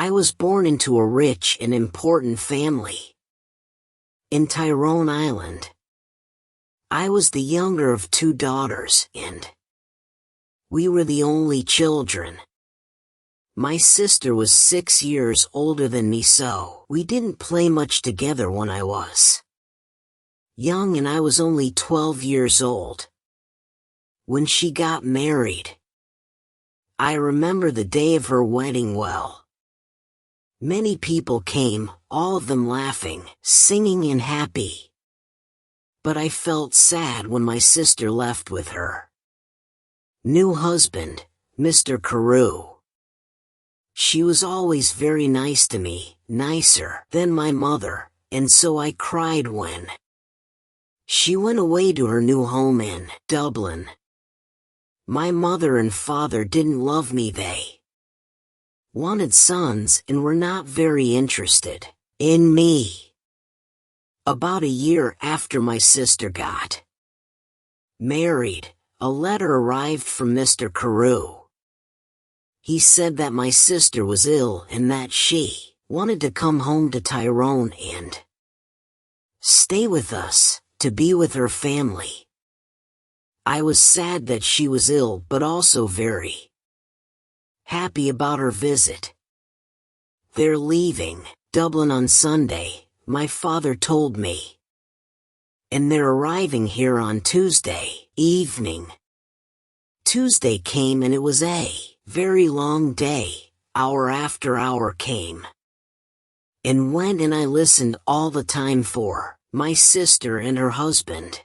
I was born into a rich and important family in Tyrone Island. I was the younger of 2 daughters, and we were the only children. My sister was 6 years older than me, so we didn't play much together when I was young, and I was only 12 years old when she got married. I remember the day of her wedding well. Many people came, all of them laughing, singing and happy. But I felt sad when my sister left with her new husband, Mr. Carew. She was always very nice to me, nicer than my mother, and so I cried when she went away to her new home in Dublin. My mother and father didn't love me. They wanted sons and were not very interested in me. About a year after my sister got married, a letter arrived from Mr. Carew. He said that my sister was ill and that she wanted to come home to Tyrone and stay with us, to be with her family. I was sad that she was ill, but also very happy about her visit. They're leaving Dublin on Sunday, my father told me. And they're arriving here on Tuesday evening. Tuesday came and it was a very long day. Hour after hour came and went, and I listened all the time for my sister and her husband.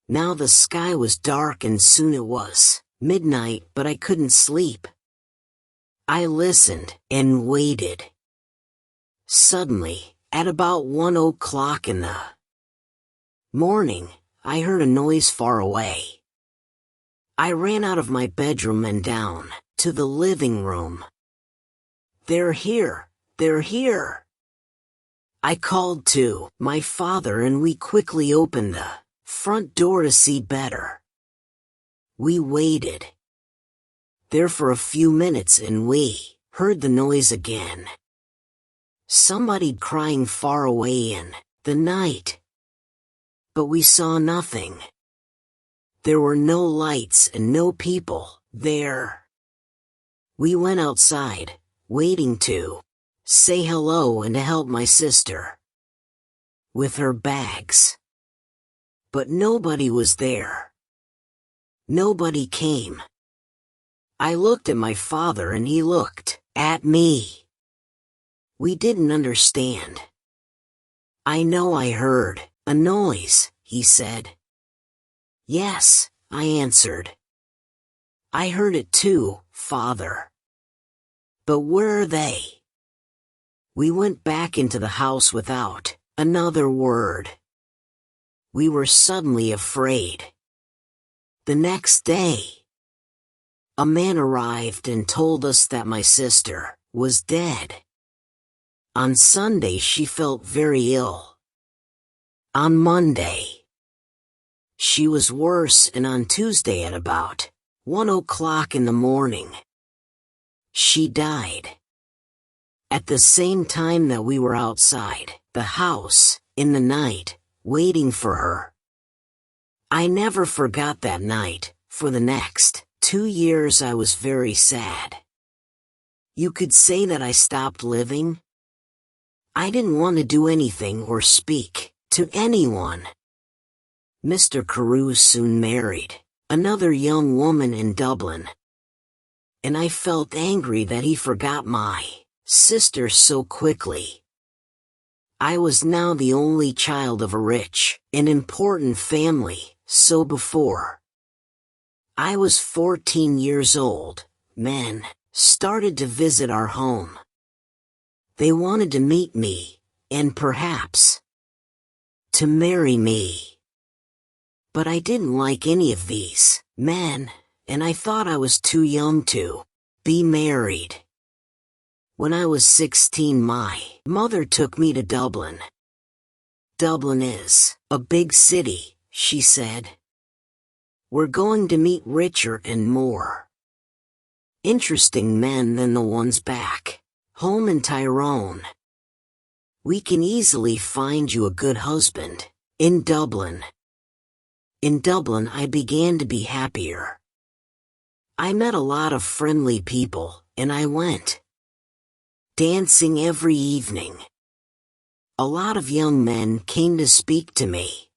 Now the sky was dark and soon it was midnight, but I couldn't sleep. I listened and waited. Suddenly, at about 1 o'clock in the morning, I heard a noise far away. I ran out of my bedroom and down to the living room. "They're here! They're here!" I called to my father and we quickly opened the front door to see better. We waited there for a few minutes and we heard the noise again. Somebody crying far away in the night. But we saw nothing. There were no lights and no people there. We went outside, waiting to say hello and to help my sister with her bags. But nobody was there. Nobody came. I looked at my father and he looked at me. We didn't understand. "I know I heard a noise," he said. "Yes," I answered. "I heard it too, Father." "But where are they?" We went back into the house without another word. We were suddenly afraid. The next day, a man arrived and told us that my sister was dead. On Sunday she felt very ill. On Monday, she was worse, and on Tuesday at about 1 o'clock in the morning, she died. At the same time that we were outside the house in the night, waiting for her. I never forgot that night. For the next 2 years I was very sad. You could say that I stopped living. I didn't want to do anything or speak to anyone. Mr. Carew soon married another young woman in Dublin. And I felt angry that he forgot my sister so quickly. I was now the only child of a rich and important family, so before I was 14 years old, men started to visit our home. They wanted to meet me, and perhaps to marry me. But I didn't like any of these men, and I thought I was too young to be married. When I was 16, my mother took me to Dublin. "Dublin is a big city," she said. "We're going to meet richer and more interesting men than the ones back Home in Tyrone. We can easily find you a good husband. In Dublin. In Dublin I began to be happier. I met a lot of friendly people, and I went dancing every evening. A lot of young men came to speak to me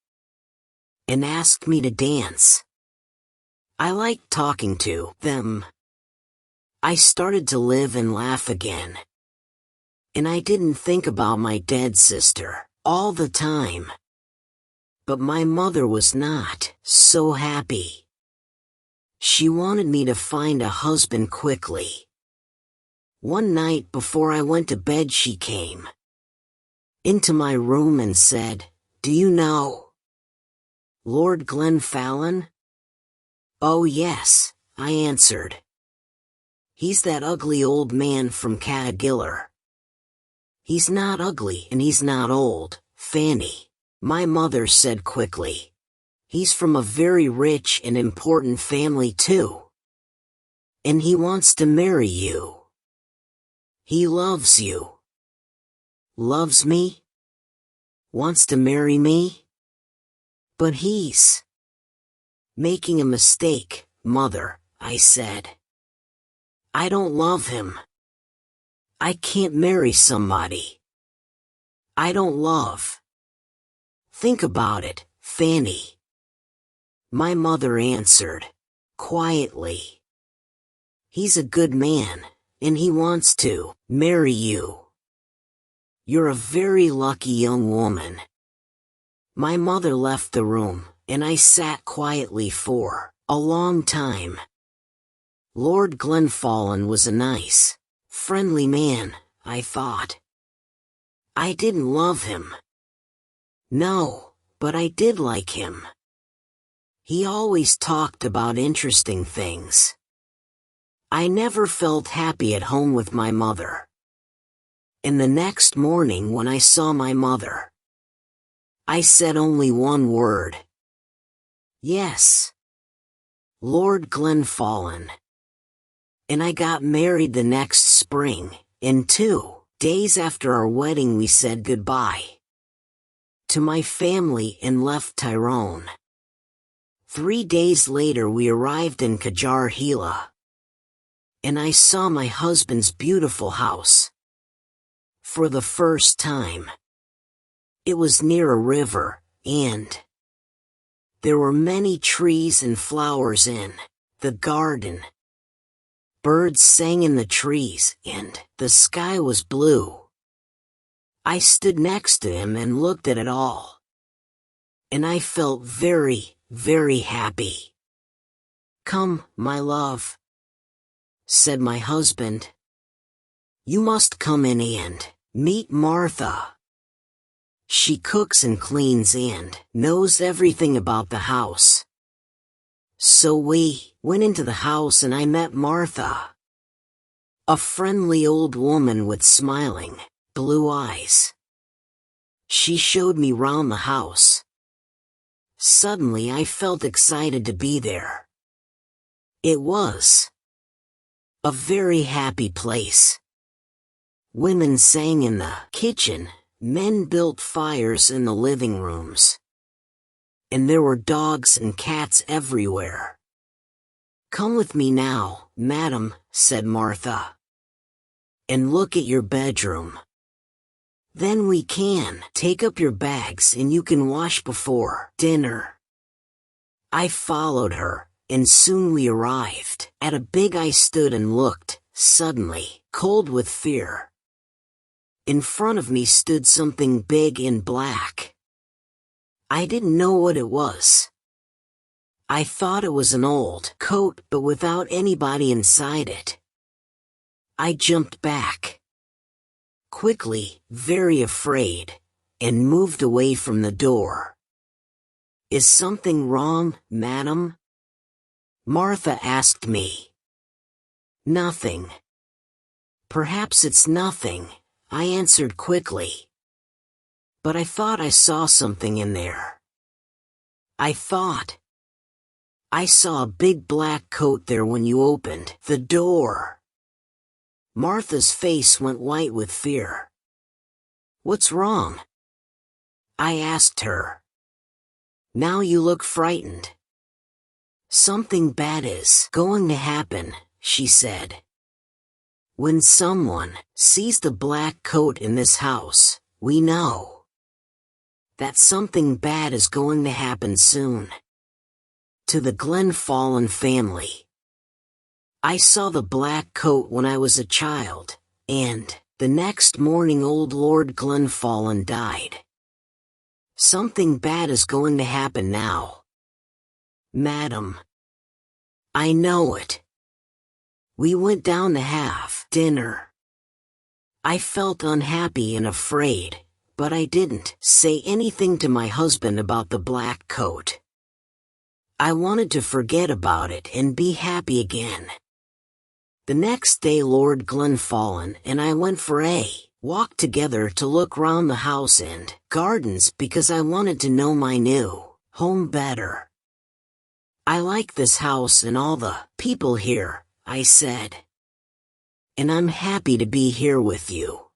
and asked me to dance. I liked talking to them. I started to live and laugh again. And I didn't think about my dead sister all the time. But my mother was not so happy. She wanted me to find a husband quickly. One night before I went to bed she came into my room and said, "Do you know Lord Glenfallen?" "Oh yes," I answered. "He's that ugly old man from Carrigahilla." "He's not ugly and he's not old, Fanny," my mother said quickly. "He's from a very rich and important family too. And he wants to marry you. He loves you." "Loves me? Wants to marry me? But he's making a mistake, Mother," I said. "I don't love him. I can't marry somebody I don't love. Think about it, Fanny." My mother answered quietly. "He's a good man, and he wants to marry you. You're a very lucky young woman." My mother left the room, and I sat quietly for a long time. Lord Glenfallen was a nice, friendly man, I thought. I didn't love him. No, but I did like him. He always talked about interesting things. I never felt happy at home with my mother. And the next morning when I saw my mother, I said only one word. Yes. Lord Glenfallen. And I got married the next spring, and 2 days after our wedding we said goodbye to my family and left Tyrone. 3 days later we arrived in Carrigahilla. And I saw my husband's beautiful house for the first time. It was near a river, and there were many trees and flowers in the garden. Birds sang in the trees, and the sky was blue. I stood next to him and looked at it all. And I felt very, very happy. "Come, my love," said my husband. "You must come in and meet Martha. She cooks and cleans and knows everything about the house." So we went into the house and I met Martha. A friendly old woman with smiling, blue eyes. She showed me round the house. Suddenly I felt excited to be there. It was a very happy place. Women sang in the kitchen, men built fires in the living rooms. And there were dogs and cats everywhere. "Come with me now, madam," said Martha. "And look at your bedroom. Then we can take up your bags and you can wash before dinner." I followed her, and soon we arrived at a big. I stood and looked, suddenly, cold with fear. In front of me stood something big in black. I didn't know what it was. I thought it was an old coat, but without anybody inside it. I jumped back quickly, very afraid, and moved away from the door. "Is something wrong, madam?" Martha asked me. "Nothing." "Perhaps it's nothing," I answered quickly. "But I thought I saw something in there. I saw a big black coat there when you opened the door." Martha's face went white with fear. "What's wrong?" I asked her. "Now you look frightened." "Something bad is going to happen," she said. "When someone sees the black coat in this house, we know that something bad is going to happen soon. To the Glenfallen family. I saw the black coat when I was a child, and the next morning old Lord Glenfallen died. Something bad is going to happen now. Madam. I know it." We went down to have dinner. I felt unhappy and afraid, but I didn't say anything to my husband about the black coat. I wanted to forget about it and be happy again. The next day Lord Glenfallen and I went for a walk together to look round the house and gardens because I wanted to know my new home better. "I like this house and all the people here," I said. "And I'm happy to be here with you.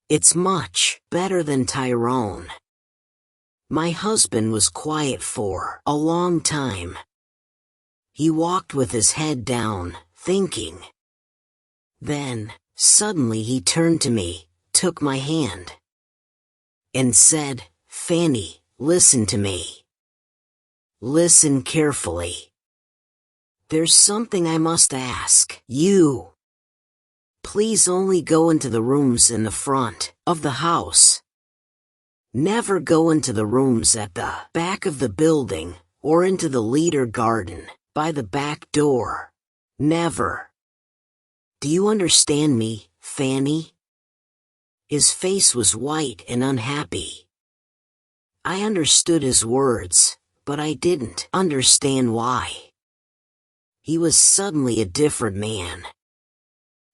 It's much better than Tyrone." My husband was quiet for a long time. He walked with his head down, thinking. Then, suddenly he turned to me, took my hand, and said, "Fanny, listen to me. Listen carefully. There's something I must ask you. Please only go into the rooms in the front of the house. Never go into the rooms at the back of the building, or into the leader garden, by the back door. Never. Do you understand me, Fanny?" His face was white and unhappy. I understood his words, but I didn't understand why. He was suddenly a different man.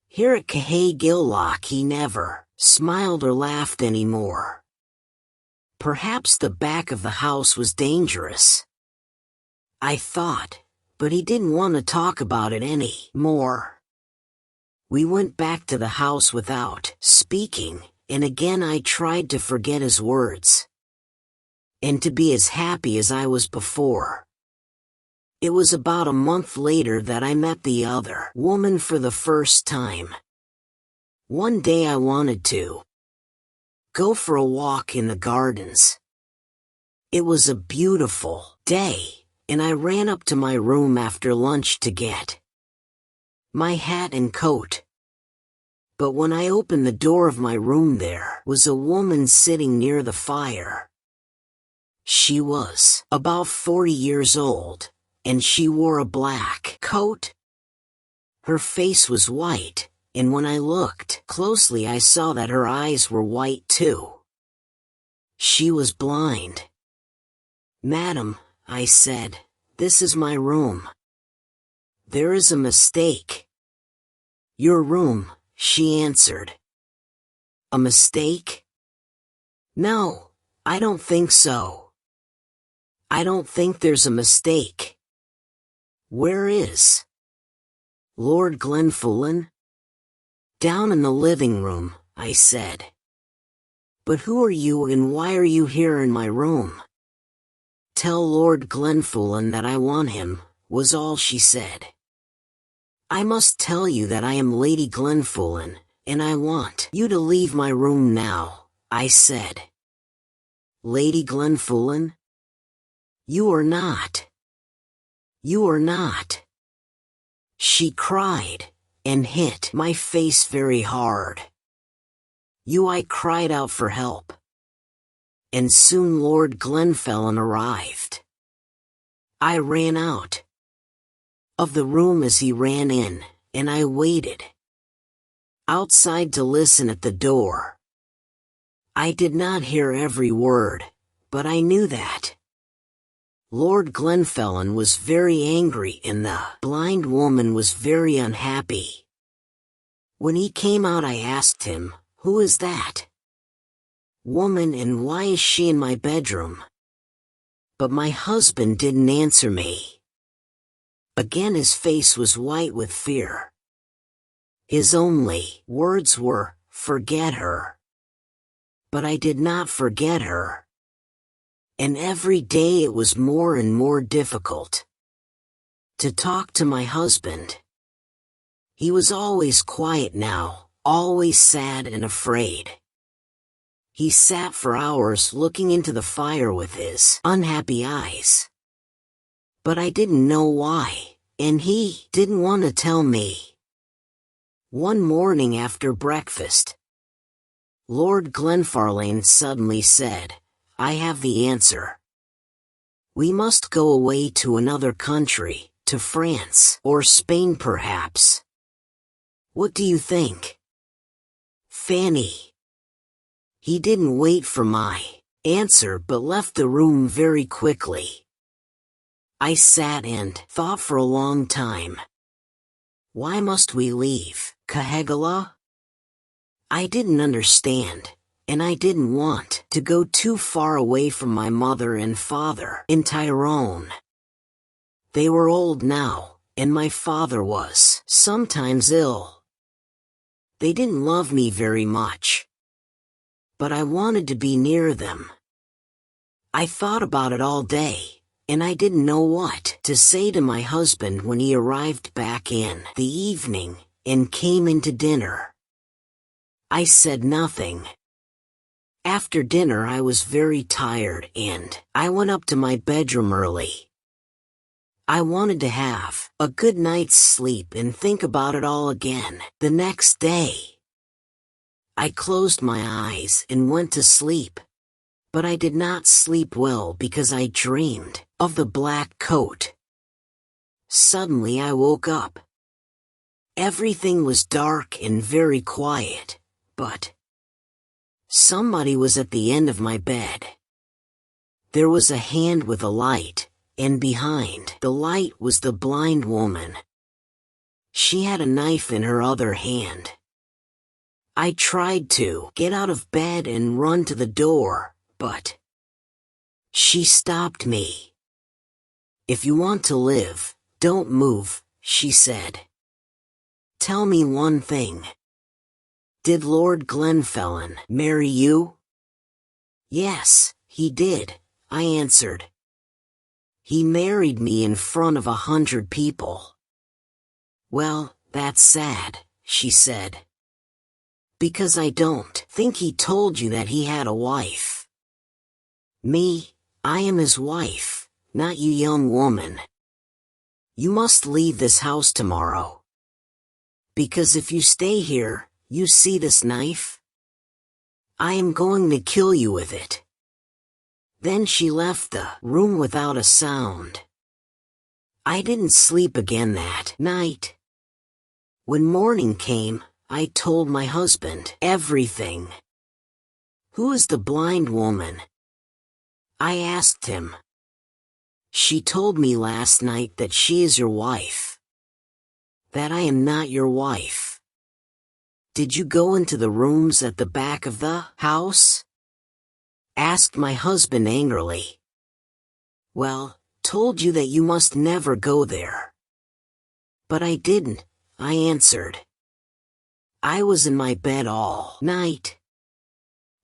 Here at Carrigahilla he never smiled or laughed anymore. Perhaps the back of the house was dangerous, I thought, but he didn't want to talk about it any more. We went back to the house without speaking, and again I tried to forget his words and to be as happy as I was before. It was about a month later that I met the other woman for the first time. One day I wanted to go for a walk in the gardens. It was a beautiful day, and I ran up to my room after lunch to get my hat and coat. But when I opened the door of my room there was a woman sitting near the fire. She was about 40 years old, and she wore a black coat. Her face was white, and when I looked closely I saw that her eyes were white too. She was blind. "Madam," I said, "this is my room." "There is a mistake." "Your room," she answered. "A mistake?" "No, I don't think so. I don't think there's a mistake." "Where is Lord Glenfallen?" "Down in the living room," I said. "But who are you and why are you here in my room?" "Tell Lord Glenfallen that I want him," was all she said. "I must tell you that I am Lady Glenfallen, and I want you to leave my room now," I said. "Lady Glenfallen? You are not. You are not," she cried, and hit my face very hard. I cried out for help. And soon Lord Glenfallen arrived. I ran out of the room as he ran in, and I waited outside to listen at the door. I did not hear every word, but I knew that Lord Glenfallen was very angry and the blind woman was very unhappy. When he came out I asked him, "Who is that woman and why is she in my bedroom?" But my husband didn't answer me. Again his face was white with fear. His only words were, "Forget her." But I did not forget her. And every day it was more and more difficult to talk to my husband. He was always quiet now, always sad and afraid. He sat for hours looking into the fire with his unhappy eyes. But I didn't know why, and he didn't want to tell me. One morning after breakfast, Lord Glenfarlane suddenly said, "I have the answer. We must go away to another country, to France or Spain perhaps. What do you think, Fanny?" He didn't wait for my answer but left the room very quickly. I sat and thought for a long time. Why must we leave Carrigahilla? I didn't understand, and I didn't want to go too far away from my mother and father in Tyrone. They were old now, and my father was sometimes ill. They didn't love me very much, but I wanted to be near them. I thought about it all day, and I didn't know what to say to my husband when he arrived back in the evening and came in to dinner. I said nothing. After dinner I was very tired and I went up to my bedroom early. I wanted to have a good night's sleep and think about it all again the next day. I closed my eyes and went to sleep. But I did not sleep well because I dreamed of the black coat. Suddenly I woke up. Everything was dark and very quiet, but somebody was at the end of my bed. There was a hand with a light, and behind the light was the blind woman. She had a knife in her other hand. I tried to get out of bed and run to the door, but she stopped me. "If you want to live, don't move," she said. "Tell me one thing. Did Lord Glenfarlane marry you?" "Yes, he did," I answered. "He married me in front of 100 people." "Well, that's sad," she said. "Because I don't think he told you that he had a wife." "Me, I am his wife, not you, young woman. You must leave this house tomorrow. Because if you stay here, you see this knife? I am going to kill you with it." Then she left the room without a sound. I didn't sleep again that night. When morning came, I told my husband everything. "Who is the blind woman?" I asked him. "She told me last night that she is your wife." "That I am not your wife." "Did you go into the rooms at the back of the house?" asked my husband angrily. "Well, told you that you must never go there." "But I didn't," I answered. "I was in my bed all night."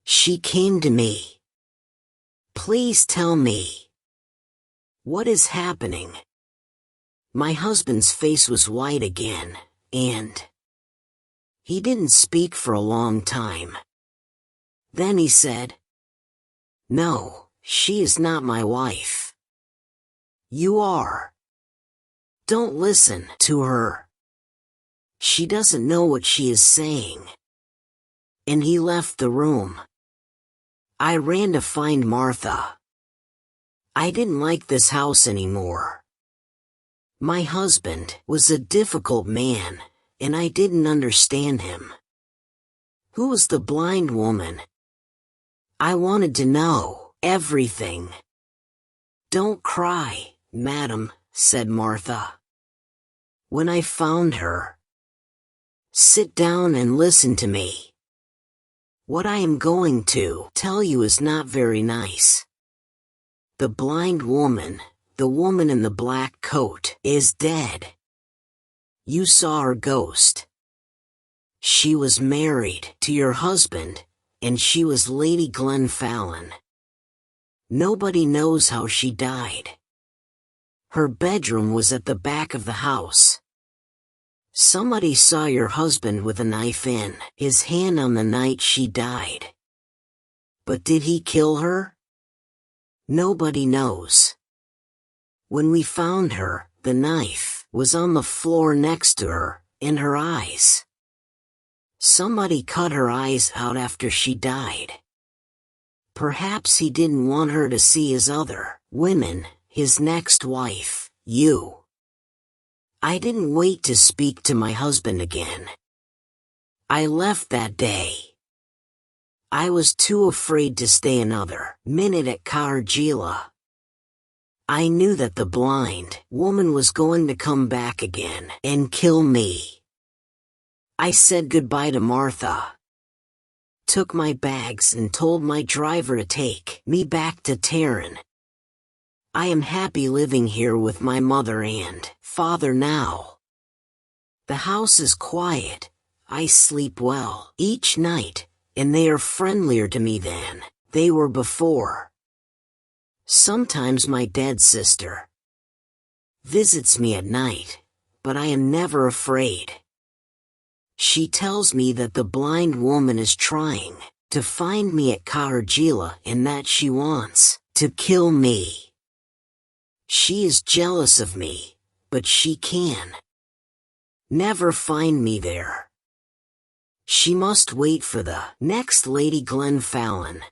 She came to me. "Please tell me. What is happening?" My husband's face was white again, and he didn't speak for a long time. Then he said, "No, she is not my wife." "You are. Don't listen to her. She doesn't know what she is saying." And he left the room. I ran to find Martha. I didn't like this house anymore. My husband was a difficult man, and I didn't understand him. Who was the blind woman? I wanted to know everything. "Don't cry, madam," said Martha. "When I found her, sit down and listen to me. What I am going to tell you is not very nice. The blind woman, the woman in the black coat, is dead. You saw her ghost. She was married to your husband, and she was Lady Glenfallen. Nobody knows how she died. Her bedroom was at the back of the house. Somebody saw your husband with a knife in his hand on the night she died. But did he kill her? Nobody knows. When we found her, the knife was on the floor next to her, in her eyes. Somebody cut her eyes out after she died. Perhaps he didn't want her to see his other women, his next wife, you. I didn't wait to speak to my husband again. I left that day. I was too afraid to stay another minute at Carrigahilla. I knew that the blind woman was going to come back again and kill me. I said goodbye to Martha, took my bags and told my driver to take me back to Tyrone. I am happy living here with my mother and father now. The house is quiet, I sleep well each night, and they are friendlier to me than they were before. Sometimes my dead sister visits me at night, but I am never afraid. She tells me that the blind woman is trying to find me at Carrigahilla and that she wants to kill me. She is jealous of me, but she can never find me there. She must wait for the next Lady Glenfallen